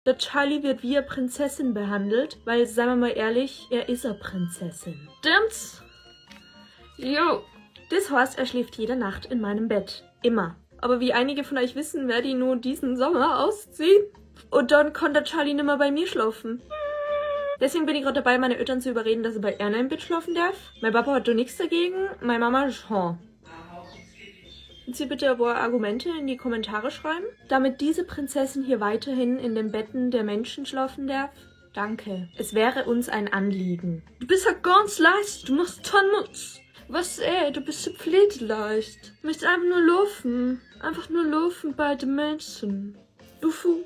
Der Charlie wird wie eine Prinzessin behandelt, weil, seien wir mal ehrlich, er ist eine Prinzessin. Stimmt's? Jo. Das heißt, er schläft jede Nacht in meinem Bett. Immer. Aber wie einige von euch wissen, werde ich nur diesen Sommer ausziehen. Und dann kann der Charlie nimmer bei mir schlafen. Deswegen bin ich gerade dabei, meine Eltern zu überreden, dass er bei Erna im Bett schlafen darf. Mein Papa hat da nichts dagegen, meine Mama schon. Könnt ihr bitte ein paar Argumente in die Kommentare schreiben, damit diese Prinzessin hier weiterhin in den Betten der Menschen schlafen darf? Danke. Es wäre uns ein Anliegen. Du bist ja ganz leicht, du machst Tonnutz. Was du bist so pflegeleicht. Du möchtest einfach nur laufen. Einfach nur laufen bei den Menschen. Ufu.